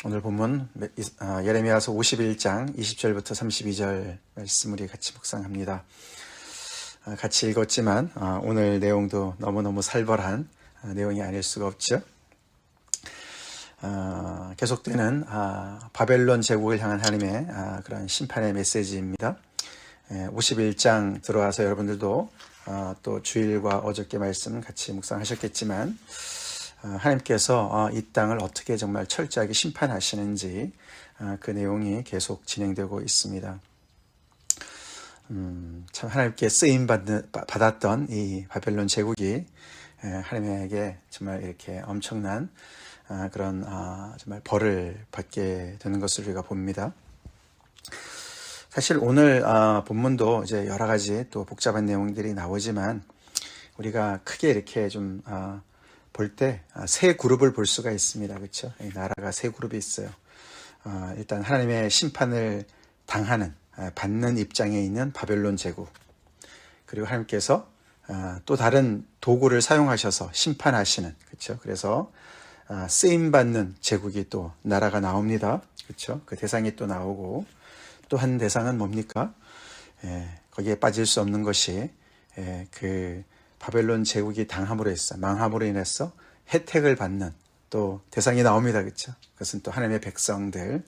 오늘 본문 예레미야서 51장 20절부터 32절 말씀 우리 같이 묵상합니다. 같이 읽었지만 오늘 내용도 너무너무 살벌한 내용이 아닐 수가 없죠. 계속되는 바벨론 제국을 향한 하나님의 그런 심판의 메시지입니다. 51장 들어와서 여러분들도 또 주일과 어저께 말씀 같이 묵상하셨겠지만 하나님께서 이 땅을 어떻게 정말 철저하게 심판하시는지 그 내용이 계속 진행되고 있습니다. 참 하나님께 쓰임 받았던 이 바벨론 제국이 하나님에게 정말 이렇게 엄청난 그런 정말 벌을 받게 되는 것을 우리가 봅니다. 사실 오늘 본문도 이제 여러 가지 또 복잡한 내용들이 나오지만 우리가 크게 이렇게 좀 볼 때 세 그룹을 볼 수가 있습니다. 그렇죠? 이 나라가 세 그룹이 있어요. 일단 하나님의 심판을 당하는 받는 입장에 있는 바벨론 제국, 그리고 하나님께서 또 다른 도구를 사용하셔서 심판하시는, 그렇죠? 그래서 쓰임 받는 제국이 또 나라가 나옵니다. 그렇죠? 그 대상이 또 나오고 또 한 대상은 뭡니까? 거기에 빠질 수 없는 것이 그 바벨론 제국이 당함으로 해서 망함으로 인해서 혜택을 받는 또 대상이 나옵니다. 그렇죠? 그것은 또 하나님의 백성들,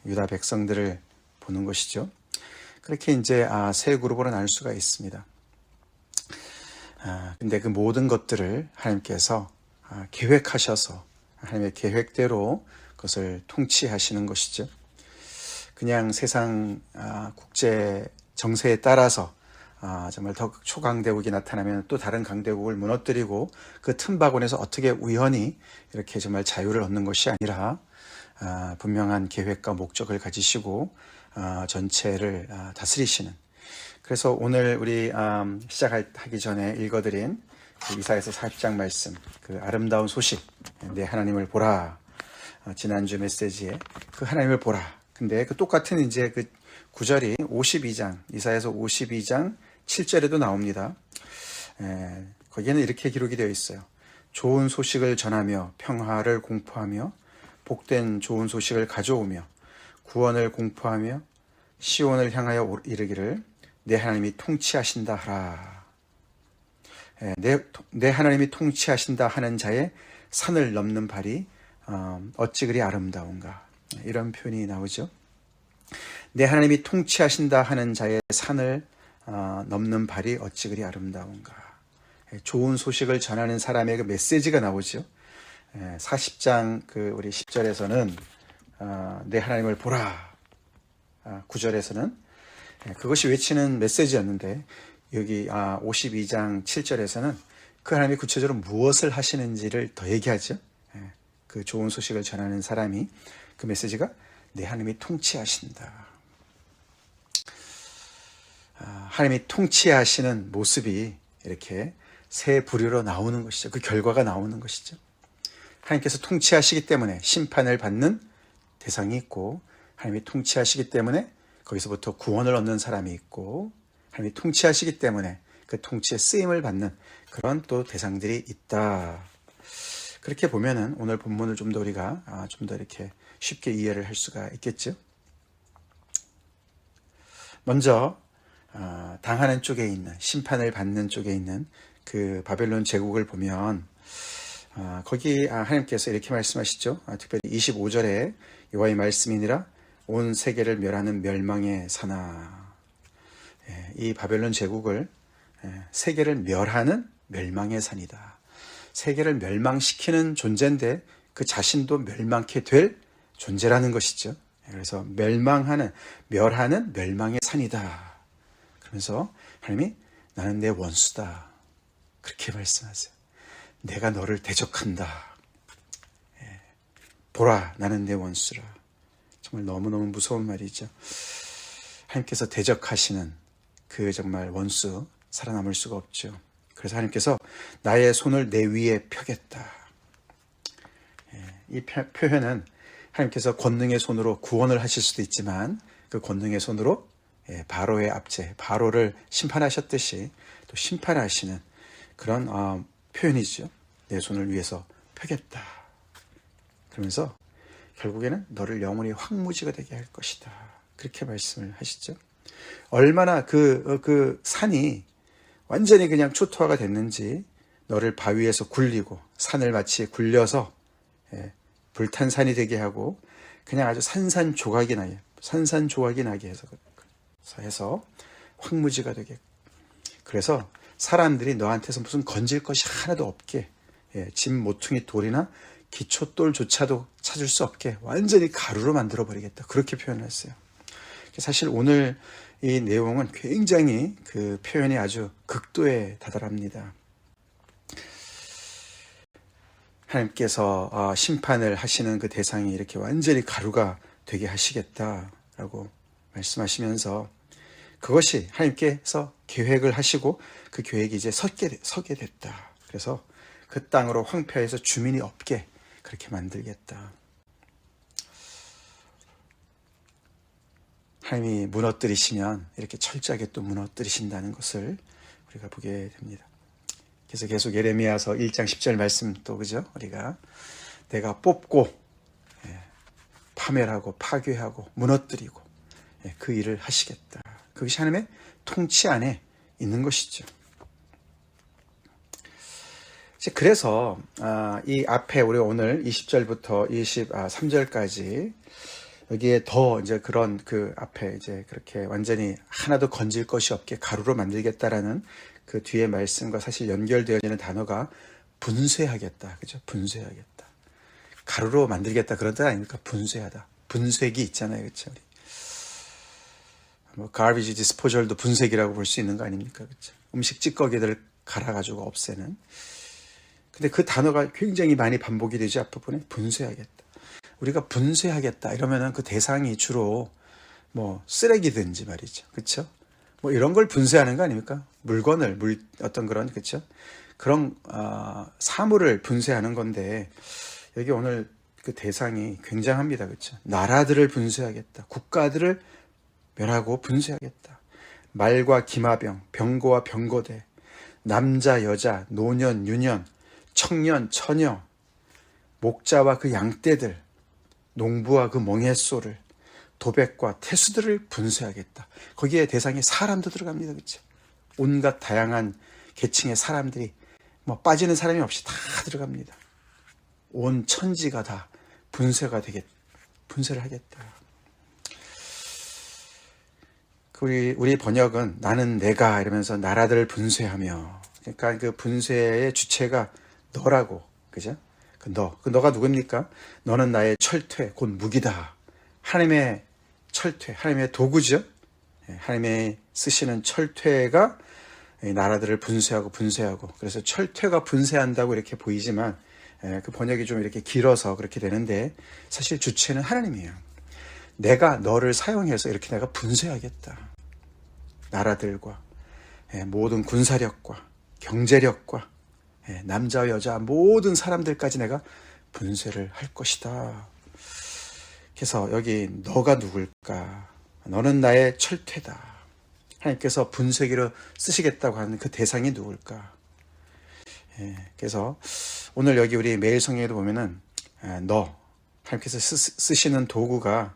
유다 백성들을 보는 것이죠. 그렇게 이제 세 그룹으로 나눌 수가 있습니다. 근데 그 모든 것들을 하나님께서 계획하셔서 하나님의 계획대로 그것을 통치하시는 것이죠. 그냥 세상 국제 정세에 따라서 정말 더 초강대국이 나타나면 또 다른 강대국을 무너뜨리고 그 틈바구니에서 어떻게 우연히 이렇게 정말 자유를 얻는 것이 아니라 분명한 계획과 목적을 가지시고 전체를 다스리시는, 그래서 오늘 우리 시작하기 전에 읽어드린 그 이사야서 40장 말씀, 그 아름다운 소식, 내 하나님을 보라, 지난주 메시지에 그 하나님을 보라. 근데 그 똑같은 이제 그 구절이 52장, 이사야서 52장 7절에도 나옵니다. 거기에는 이렇게 기록이 되어 있어요. 좋은 소식을 전하며 평화를 공포하며 복된 좋은 소식을 가져오며 구원을 공포하며 시온을 향하여 이르기를 내 하나님이 통치하신다 하라. 내 하나님이 통치하신다 하는 자의 산을 넘는 발이 어찌 그리 아름다운가. 이런 표현이 나오죠. 내 하나님이 통치하신다 하는 자의 산을 넘는 발이 어찌 그리 아름다운가. 좋은 소식을 전하는 사람의 그 메시지가 나오죠. 40장 그 우리 10절에서는 내 하나님을 보라. 9절에서는 그것이 외치는 메시지였는데 여기 52장 7절에서는 그 하나님이 구체적으로 무엇을 하시는지를 더 얘기하죠. 그 좋은 소식을 전하는 사람이 그 메시지가 내 하나님이 통치하신다. 하나님이 통치하시는 모습이 이렇게 세 부류로 나오는 것이죠. 그 결과가 나오는 것이죠. 하나님께서 통치하시기 때문에 심판을 받는 대상이 있고, 하나님이 통치하시기 때문에 거기서부터 구원을 얻는 사람이 있고, 하나님이 통치하시기 때문에 그 통치의 쓰임을 받는 그런 또 대상들이 있다. 그렇게 보면은 오늘 본문을 좀 더 우리가 좀 더 이렇게 쉽게 이해를 할 수가 있겠죠. 먼저 당하는 쪽에 있는, 심판을 받는 쪽에 있는 그 바벨론 제국을 보면 거기 하나님께서 이렇게 말씀하시죠. 특별히 25절에 여호와의 말씀이니라 온 세계를 멸하는 멸망의 사나. 이 바벨론 제국을 세계를 멸하는 멸망의 산이다. 세계를 멸망시키는 존재인데 그 자신도 멸망케 될 존재라는 것이죠. 그래서 멸하는 멸망의 산이다. 그러면서 하나님이 나는 내 원수다. 그렇게 말씀하세요. 내가 너를 대적한다. 보라, 나는 내 원수라. 정말 너무너무 무서운 말이죠. 하나님께서 대적하시는 그 정말 원수, 살아남을 수가 없죠. 그래서 하나님께서 나의 손을 내 위에 펴겠다. 이 표현은 하나님께서 권능의 손으로 구원을 하실 수도 있지만 그 권능의 손으로 바로의 압제, 바로를 심판하셨듯이 또 심판하시는 그런 표현이죠. 내 손을 위해서 펴겠다. 그러면서 결국에는 너를 영원히 황무지가 되게 할 것이다. 그렇게 말씀을 하시죠. 얼마나 그 산이 완전히 그냥 초토화가 됐는지 너를 바위에서 굴리고 산을 마치 굴려서 불탄 산이 되게 하고 그냥 아주 산산조각이 나게 해서 황무지가 되게. 그래서 사람들이 너한테서 무슨 건질 것이 하나도 없게, 집 모퉁이 돌이나 기초돌조차도 찾을 수 없게 완전히 가루로 만들어 버리겠다. 그렇게 표현했어요. 사실 오늘 이 내용은 굉장히 그 표현이 아주 극도에 다다릅니다. 하나님께서 심판을 하시는 그 대상이 이렇게 완전히 가루가 되게 하시겠다라고 말씀하시면서 그것이 하나님께서 계획을 하시고 그 계획이 이제 서게 됐다. 그래서 그 땅으로 황폐해서 주민이 없게 그렇게 만들겠다. 하나님이 무너뜨리시면 이렇게 철저하게 또 무너뜨리신다는 것을 우리가 보게 됩니다. 그래서 계속 예레미야서 1장 10절 말씀 또 그죠? 우리가 내가 뽑고 파멸하고 파괴하고 무너뜨리고 그 일을 하시겠다. 그것이 하나님의 통치 안에 있는 것이죠. 그래서 이 앞에 우리 오늘 20절부터 23절까지 여기에 더 이제 그런 그 앞에 이제 그렇게 완전히 하나도 건질 것이 없게 가루로 만들겠다라는 그 뒤에 말씀과 사실 연결되어 있는 단어가 분쇄하겠다. 그죠? 분쇄하겠다. 가루로 만들겠다 그런 뜻 아닙니까? 분쇄하다. 분쇄기 있잖아요. 그렇죠? 뭐 garbage disposal도 분쇄기라고 볼 수 있는 거 아닙니까? 그렇죠? 음식 찌꺼기들을 갈아가지고 없애는. 근데 그 단어가 굉장히 많이 반복이 되죠. 앞부분에 분쇄하겠다. 우리가 분쇄하겠다 이러면은 그 대상이 주로 뭐 쓰레기든지 말이죠. 그렇죠? 뭐 이런 걸 분쇄하는 거 아닙니까? 물건을 어떤 그런 그렇죠? 그런 사물을 분쇄하는 건데 여기 오늘 그 대상이 굉장합니다. 그렇죠? 나라들을 분쇄하겠다. 국가들을 멸하고 분쇄하겠다. 말과 기마병, 병거와 병거대, 남자, 여자, 노년, 유년, 청년, 처녀, 목자와 그 양떼들, 농부와 그 멍에소를, 도백과 태수들을 분쇄하겠다. 거기에 대상에 사람도 들어갑니다. 그렇죠? 온갖 다양한 계층의 사람들이 뭐 빠지는 사람이 없이 다 들어갑니다. 온 천지가 다 분쇄를 하겠다. 우리 번역은 나는 내가 이러면서 나라들을 분쇄하며, 그러니까 그 분쇄의 주체가 너라고, 그죠? 그 너가 누굽니까? 너는 나의 철퇴, 곧 무기다. 하나님의 철퇴, 하나님의 도구죠. 하나님의 쓰시는 철퇴가 나라들을 분쇄하고. 그래서 철퇴가 분쇄한다고 이렇게 보이지만 그 번역이 좀 이렇게 길어서 그렇게 되는데 사실 주체는 하나님이에요. 내가 너를 사용해서 이렇게 내가 분쇄하겠다. 나라들과 모든 군사력과 경제력과 남자와 여자 모든 사람들까지 내가 분쇄를 할 것이다. 그래서 여기 너가 누굴까? 너는 나의 철퇴다. 하나님께서 분쇄기로 쓰시겠다고 하는 그 대상이 누굴까? 그래서 오늘 여기 우리 매일 성경에도 보면은 하나님께서 쓰시는 도구가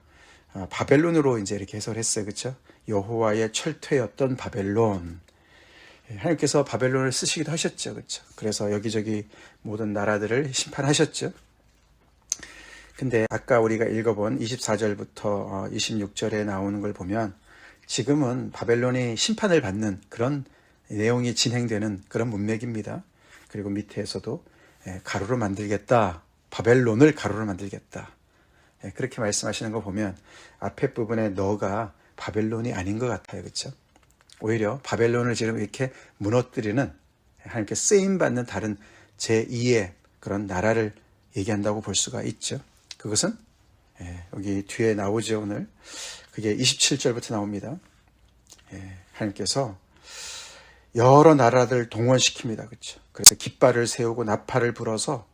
바벨론으로 이제 이렇게 해설했어요. 그렇죠? 여호와의 철퇴였던 바벨론. 하나님께서 바벨론을 쓰시기도 하셨죠. 그렇죠? 그래서 여기저기 모든 나라들을 심판하셨죠. 근데 아까 우리가 읽어본 24절부터 26절에 나오는 걸 보면 지금은 바벨론이 심판을 받는 그런 내용이 진행되는 그런 문맥입니다. 그리고 밑에서도 가루로 만들겠다. 바벨론을 가루로 만들겠다. 그렇게 말씀하시는 거 보면 앞에 부분에 너가 바벨론이 아닌 것 같아요. 그렇죠? 오히려 바벨론을 지금 이렇게 무너뜨리는 하나님께 쓰임받는 다른 제2의 그런 나라를 얘기한다고 볼 수가 있죠. 그것은 여기 뒤에 나오죠. 오늘 그게 27절부터 나옵니다. 하나님께서 여러 나라들을 동원시킵니다. 그렇죠? 그래서 깃발을 세우고 나팔을 불어서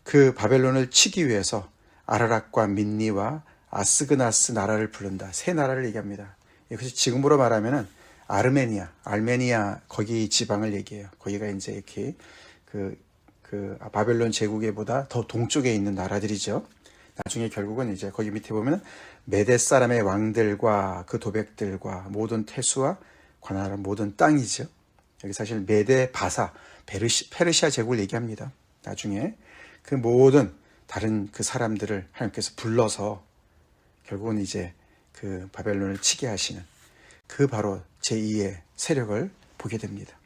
그 바벨론을 치기 위해서 아라락과 민니와 아스그나스 나라를 부른다. 세 나라를 얘기합니다. 이것이 지금으로 말하면은 알메니아 거기 지방을 얘기해요. 거기가 이제 이렇게 그 바벨론 제국에보다 더 동쪽에 있는 나라들이죠. 나중에 결국은 이제 거기 밑에 보면 메대 사람의 왕들과 그 도백들과 모든 태수와 관할한 모든 땅이죠. 여기 사실 메대 바사 페르시아 제국을 얘기합니다. 나중에 그 모든 다른 그 사람들을 하나님께서 불러서 결국은 이제 그 바벨론을 치게 하시는 그 바로 제2의 세력을 보게 됩니다.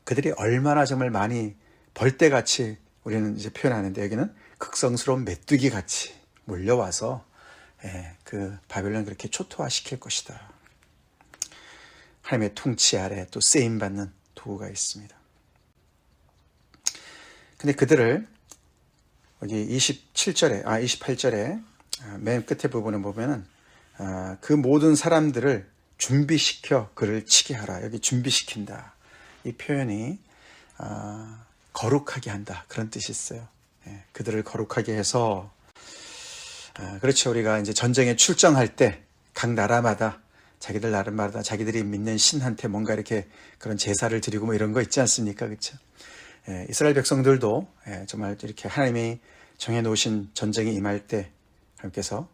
그들이 얼마나 정말 많이 벌떼같이 우리는 이제 표현하는데 여기는 극성스러운 메뚜기 같이 몰려와서 그 바벨론을 그렇게 초토화시킬 것이다. 하나님의 통치 아래 또 쓰임받는 도구가 있습니다. 근데 그들을 여기 28절에 맨 끝에 부분을 보면은 그 모든 사람들을 준비시켜 그를 치게 하라. 여기 준비시킨다. 이 표현이 거룩하게 한다. 그런 뜻이 있어요. 그들을 거룩하게 해서 그렇죠. 우리가 이제 전쟁에 출정할 때 각 나라마다 자기들 나라마다 자기들이 믿는 신한테 뭔가 이렇게 그런 제사를 드리고 뭐 이런 거 있지 않습니까? 그렇죠. 이스라엘 백성들도 정말 이렇게 하나님이 정해놓으신 전쟁에 임할 때 하나님께서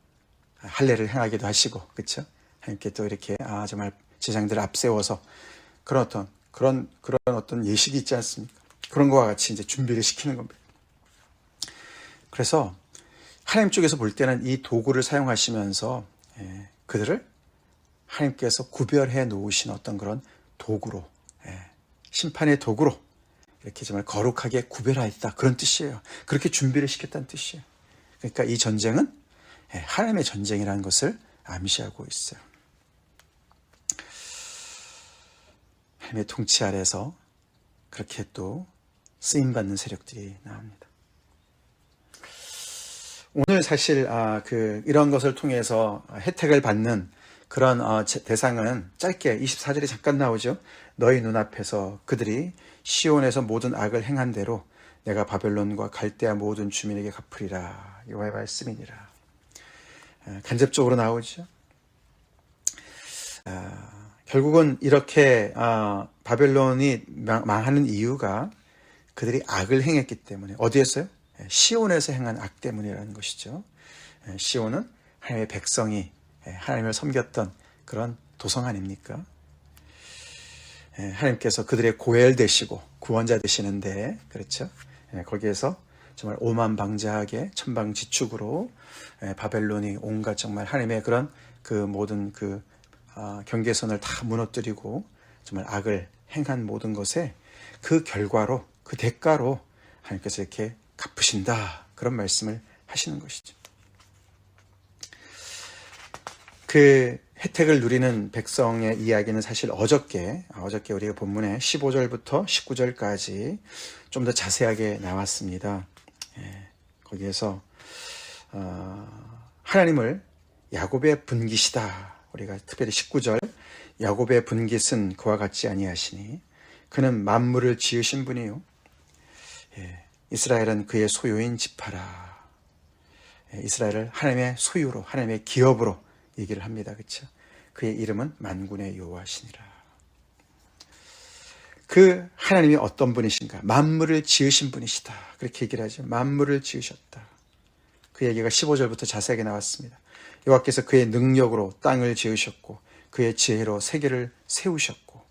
할례를 행하기도 하시고, 그렇죠? 하나님께 또 이렇게 정말 제장들을 앞세워서 그런 어떤 예식이 있지 않습니까? 그런 거와 같이 이제 준비를 시키는 겁니다. 그래서 하나님 쪽에서 볼 때는 이 도구를 사용하시면서 그들을 하나님께서 구별해 놓으신 어떤 그런 도구로, 심판의 도구로 이렇게 정말 거룩하게 구별하였다. 그런 뜻이에요. 그렇게 준비를 시켰다는 뜻이에요. 그러니까 이 전쟁은 하나님의 전쟁이라는 것을 암시하고 있어요. 하나님의 통치 아래서 그렇게 또 쓰임받는 세력들이 나옵니다. 오늘 사실 이런 것을 통해서 혜택을 받는 그런 대상은 짧게 24절에 잠깐 나오죠. 너희 눈앞에서 그들이 시온에서 모든 악을 행한 대로 내가 바벨론과 갈대아 모든 주민에게 갚으리라. 여호와의 말씀이니라. 간접적으로 나오죠. 결국은 이렇게 바벨론이 망하는 이유가 그들이 악을 행했기 때문에, 어디에서요? 시온에서 행한 악 때문이라는 것이죠. 시온은 하나님의 백성이 하나님을 섬겼던 그런 도성 아닙니까? 하나님께서 그들의 고엘 되시고 구원자 되시는데, 그렇죠? 거기에서 정말 오만방자하게 천방지축으로 바벨론이 온갖 정말 하나님의 그런 그 모든 그 경계선을 다 무너뜨리고 정말 악을 행한 모든 것에 그 결과로, 그 대가로 하나님께서 이렇게 갚으신다. 그런 말씀을 하시는 것이죠. 그 혜택을 누리는 백성의 이야기는 사실 어저께 우리가 본문에 15절부터 19절까지 좀 더 자세하게 나왔습니다. 거기에서 하나님을 야곱의 분깃이다. 우리가 특별히 19절 야곱의 분깃은 그와 같지 아니하시니 그는 만물을 지으신 분이요 이스라엘은 그의 소유인 지파라. 이스라엘을 하나님의 소유로, 하나님의 기업으로 얘기를 합니다. 그렇죠? 그의 이름은 만군의 여호와시니라. 그 하나님이 어떤 분이신가? 만물을 지으신 분이시다. 그렇게 얘기를 하죠. 만물을 지으셨다. 그 얘기가 15절부터 자세하게 나왔습니다. 여호와께서 그의 능력으로 땅을 지으셨고 그의 지혜로 세계를 세우셨고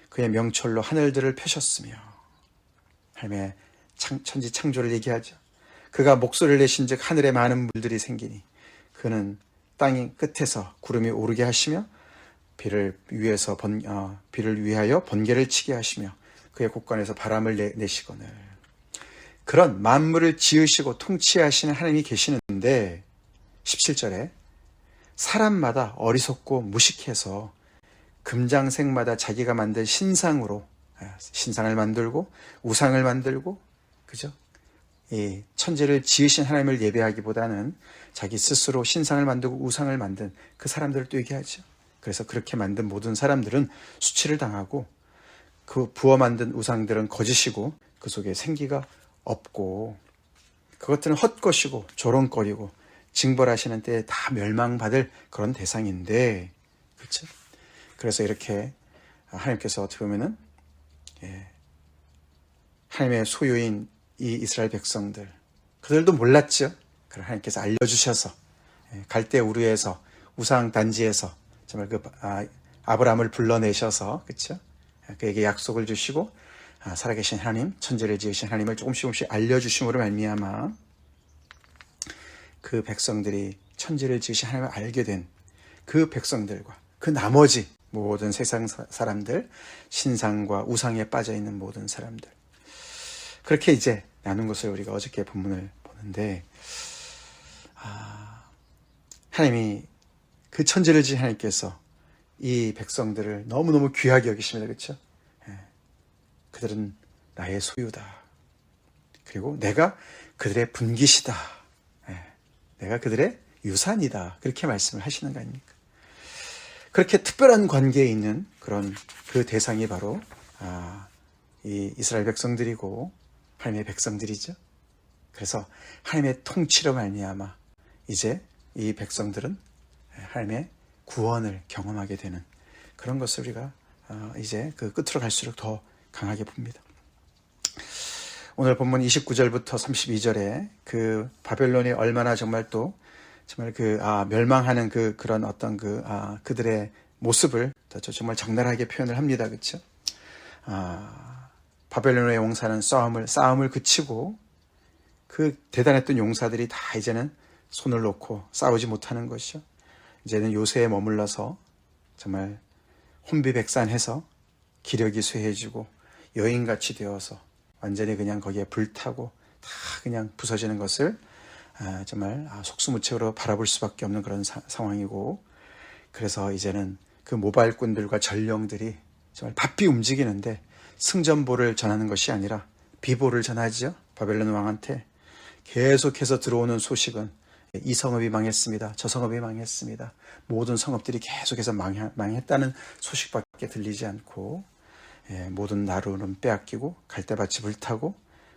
그의 명철로 하늘들을 펴셨으며, 하나님의 천지 창조를 얘기하죠. 그가 목소리를 내신 즉 하늘에 많은 물들이 생기니 그는 땅이 끝에서 구름이 오르게 하시며 비를 위하여 번개를 치게 하시며 그의 곳간에서 바람을 내시거늘. 그런 만물을 지으시고 통치하시는 하나님이 계시는데 17절에 사람마다 어리석고 무식해서 금장색마다 자기가 만든 신상으로 신상을 만들고 우상을 만들고, 그죠? 이 천지를 지으신 하나님을 예배하기보다는 자기 스스로 신상을 만들고 우상을 만든 그 사람들을 또 얘기하죠. 그래서 그렇게 만든 모든 사람들은 수치를 당하고 그 부어 만든 우상들은 거짓이고 그 속에 생기가 없고 그것들은 헛것이고 조롱거리고 징벌하시는 때에 다 멸망받을 그런 대상인데, 그렇죠? 그래서 이렇게 하나님께서 어떻게 보면은 하나님의 소유인 이 이스라엘 백성들, 그들도 몰랐죠. 그걸 하나님께서 알려주셔서 갈대 우르에서 우상 단지에서 정말 아브라함을 불러내셔서 그렇죠? 그에게 약속을 주시고 살아계신 하나님, 천지를 지으신 하나님을 조금씩 알려주심으로 말미암아 그 백성들이 천지를 지으신 하나님을 알게 된 그 백성들과 그 나머지 모든 세상 사람들, 신상과 우상에 빠져있는 모든 사람들, 그렇게 이제 나눈 것을 우리가 어저께 본문을 보는데, 하나님이 그 천지를 지은 하나님께서 이 백성들을 너무너무 귀하게 여기십니다. 그렇죠? 그들은 나의 소유다. 그리고 내가 그들의 분깃이다. 내가 그들의 유산이다. 그렇게 말씀을 하시는 거 아닙니까? 그렇게 특별한 관계에 있는 그런 그 대상이 바로 이 이스라엘 백성들이고 하나님의 백성들이죠. 그래서 하나님의 통치로 말미암아 이제 이 백성들은 하나님의 구원을 경험하게 되는 그런 것을 우리가 이제 그 끝으로 갈수록 더 강하게 봅니다. 오늘 본문 29절부터 32절에 그 바벨론이 얼마나 정말 또 정말 멸망하는 그런 어떤 그들의 모습을 정말 적나라하게 표현을 합니다. 그렇죠? 바벨론의 용사는 싸움을 그치고 그 대단했던 용사들이 다 이제는 손을 놓고 싸우지 못하는 것이죠. 이제는 요새에 머물러서 정말 혼비백산해서 기력이 쇠해지고 여인같이 되어서 완전히 그냥 거기에 불타고 다 그냥 부서지는 것을 정말 속수무책으로 바라볼 수밖에 없는 그런 상황이고, 그래서 이제는 그 모발꾼들과 전령들이 정말 바삐 움직이는데 승전보를 전하는 것이 아니라 비보를 전하죠. 바벨론 왕한테 계속해서 들어오는 소식은 이 성읍이 망했습니다. 저 성읍이 망했습니다. 모든 성읍들이 계속해서 망했다는 소식밖에 들리지 않고 모든 나루는 빼앗기고 갈대밭이 불타고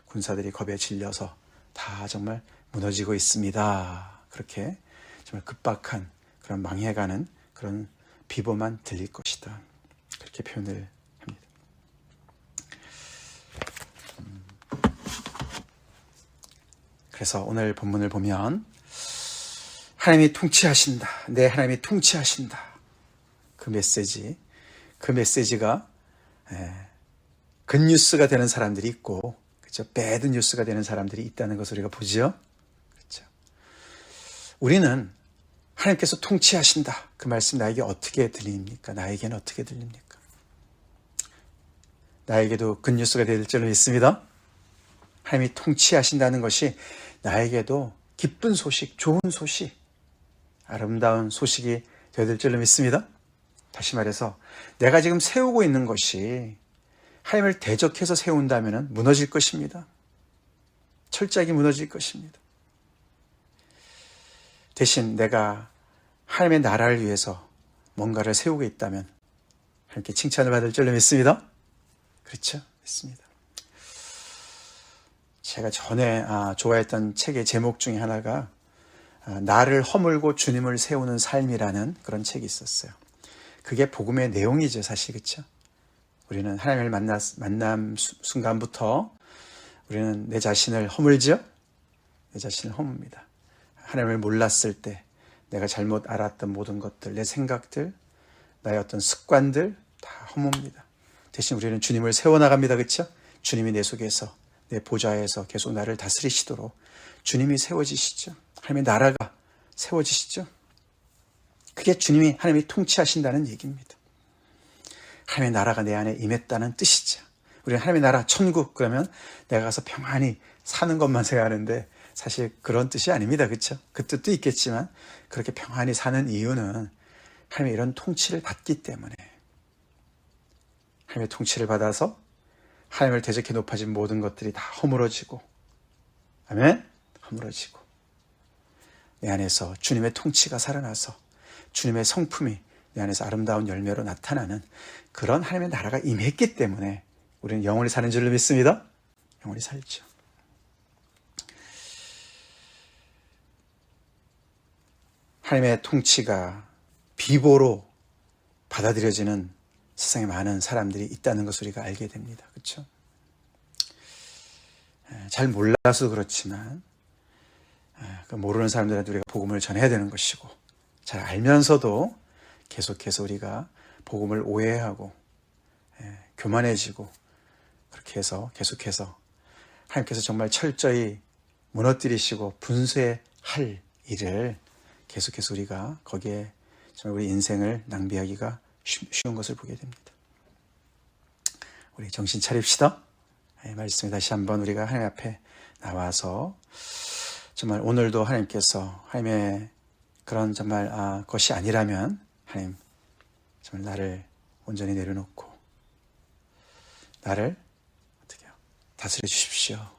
군사들이 겁에 질려서 다 정말 무너지고 있습니다. 그렇게 정말 급박한 그런 망해가는 그런 비보만 들릴 것이다. 그렇게 표현을 합니다. 그래서 오늘 본문을 보면 하나님이 통치하신다. 내 하나님이 통치하신다. 그 메시지가 굿뉴스가 되는 사람들이 있고, 그렇죠? 배드 뉴스가 되는 사람들이 있다는 것을 우리가 보죠. 그렇죠? 우리는 하나님께서 통치하신다. 그 말씀 나에게 어떻게 들립니까? 나에게는 어떻게 들립니까? 나에게도 굿뉴스가 될 줄로 믿습니다. 하나님이 통치하신다는 것이 나에게도 기쁜 소식, 좋은 소식, 아름다운 소식이 되어야 될 줄로 믿습니다. 다시 말해서 내가 지금 세우고 있는 것이 하나님을 대적해서 세운다면 무너질 것입니다. 철저하게 무너질 것입니다. 대신 내가 하나님의 나라를 위해서 뭔가를 세우고 있다면 하나님께 칭찬을 받을 줄로 믿습니다. 그렇죠? 믿습니다. 제가 전에 좋아했던 책의 제목 중에 하나가 나를 허물고 주님을 세우는 삶이라는 그런 책이 있었어요. 그게 복음의 내용이죠, 사실. 그렇죠? 우리는 하나님을 만난 순간부터 우리는 내 자신을 허물죠? 내 자신을 허뭅니다. 하나님을 몰랐을 때 내가 잘못 알았던 모든 것들, 내 생각들, 나의 어떤 습관들 다 허뭅니다. 대신 우리는 주님을 세워나갑니다. 그렇죠? 주님이 내 속에서, 내 보좌에서 계속 나를 다스리시도록 주님이 세워지시죠. 하나님의 나라가 세워지시죠. 그게 하나님이 통치하신다는 얘기입니다. 하나님의 나라가 내 안에 임했다는 뜻이죠. 우리는 하나님의 나라, 천국, 그러면 내가 가서 평안히 사는 것만 생각하는데 사실 그런 뜻이 아닙니다. 그렇죠? 그 뜻도 있겠지만 그렇게 평안히 사는 이유는 하나님의 이런 통치를 받기 때문에, 하나님의 통치를 받아서 하나님을 대적해 높아진 모든 것들이 다 허물어지고, 아멘? 허물어지고 내 안에서 주님의 통치가 살아나서 주님의 성품이 내 안에서 아름다운 열매로 나타나는 그런 하나님의 나라가 임했기 때문에 우리는 영원히 사는 줄로 믿습니다. 영원히 살죠. 하나님의 통치가 비보로 받아들여지는 세상에 많은 사람들이 있다는 것을 우리가 알게 됩니다. 그렇죠? 잘 몰라서 그렇지만 그 모르는 사람들한테 우리가 복음을 전해야 되는 것이고, 잘 알면서도 계속해서 우리가 복음을 오해하고 교만해지고, 그렇게 해서 계속해서 하나님께서 정말 철저히 무너뜨리시고 분쇄할 일을 계속해서 우리가 거기에 정말 우리 인생을 낭비하기가 쉬운 것을 보게 됩니다. 우리 정신 차립시다. 말씀에 다시 한번 우리가 하나님 앞에 나와서 정말 오늘도 하나님께서 하나님의 그런 정말 것이 아니라면 하나님 정말 나를 온전히 내려놓고 나를 어떻게 다스려 주십시오.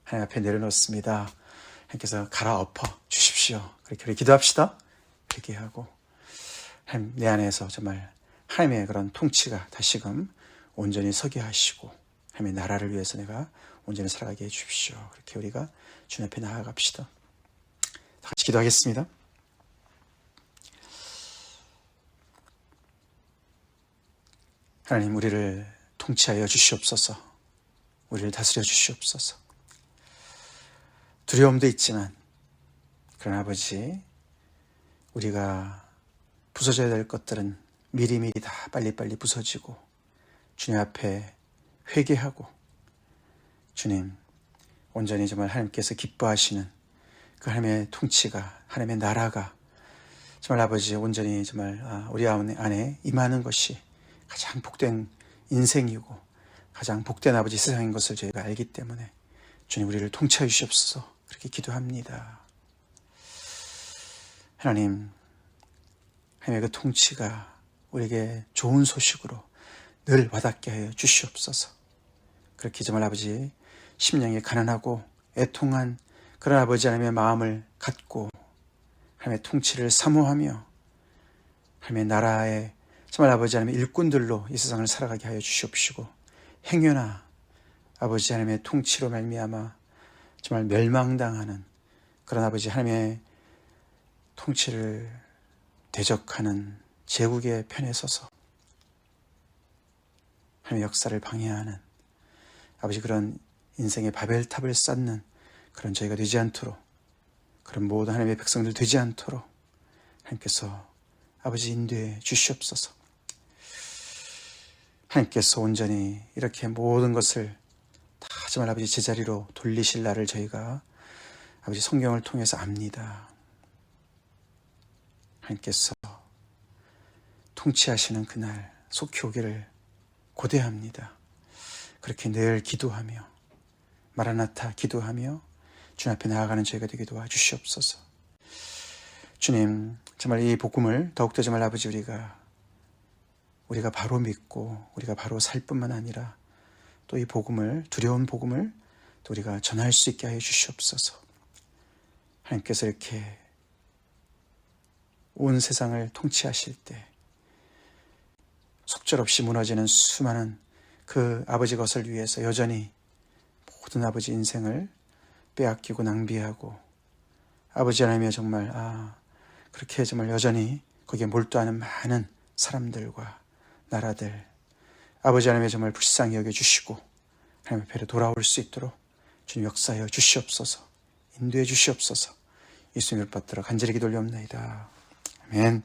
하나님 앞에 내려놓습니다. 하나님께서 갈아엎어 주십시오. 그렇게 우리 기도합시다. 그렇게 하고 하나님 내 안에서 정말 하나님의 그런 통치가 다시금 온전히 서게 하시고 하나님의 나라를 위해서 내가 온전히 살아가게 해 주십시오. 그렇게 우리가 주님 앞에 나아갑시다. 다 같이 기도하겠습니다. 하나님 우리를 통치하여 주시옵소서. 우리를 다스려 주시옵소서. 두려움도 있지만 그러나 아버지 우리가 부서져야 될 것들은 미리미리 다 빨리빨리 부서지고 주님 앞에 회개하고 주님 온전히 정말 하나님께서 기뻐하시는 그 하나님의 통치가 하나님의 나라가 정말 아버지 온전히 정말 우리 안에 임하는 것이 가장 복된 인생이고 가장 복된 아버지 세상인 것을 저희가 알기 때문에 주님 우리를 통치하여 주시옵소서. 그렇게 기도합니다. 하나님 하나님의 그 통치가 우리에게 좋은 소식으로 늘 와닿게 하여 주시옵소서. 그렇게 정말 아버지 심령이 가난하고 애통한 그런 아버지 하나님의 마음을 갖고 하나님의 통치를 사모하며 하나님의 나라의 정말 아버지 하나님의 일꾼들로 이 세상을 살아가게 하여 주시옵시고 행여나 아버지 하나님의 통치로 말미암아 정말 멸망당하는 그런 아버지 하나님의 통치를 대적하는 제국의 편에 서서 하나님의 역사를 방해하는 아버지 그런 인생의 바벨탑을 쌓는 그런 저희가 되지 않도록 그런 모든 하나님의 백성들 되지 않도록 하나님께서 아버지 인도해 주시옵소서. 하나님께서 온전히 이렇게 모든 것을 다 정말 아버지 제자리로 돌리실 날을 저희가 아버지 성경을 통해서 압니다. 하나님께서 통치하시는 그날 속히 오기를 고대합니다. 그렇게 늘 기도하며 마라나타 기도하며 주님 앞에 나아가는 저희가 되게 도와주시옵소서. 주님 정말 이 복음을 더욱더 정말 아버지 우리가 바로 믿고 우리가 바로 살 뿐만 아니라 또 이 복음을 두려운 복음을 또 우리가 전할 수 있게 하여 주시옵소서. 하나님께서 이렇게 온 세상을 통치하실 때 속절없이 무너지는 수많은 그 아버지 것을 위해서 여전히 모든 아버지 인생을 빼앗기고 낭비하고 아버지 하나님의 정말 그렇게 정말 여전히 거기에 몰두하는 많은 사람들과 나라들 아버지 하나님의 정말 불쌍히 여겨주시고 하나님의 배로 돌아올 수 있도록 주님 역사하여 주시옵소서. 인도해 주시옵소서. 예수님을 받들어 간절히 기도 올리옵나이다. 아멘.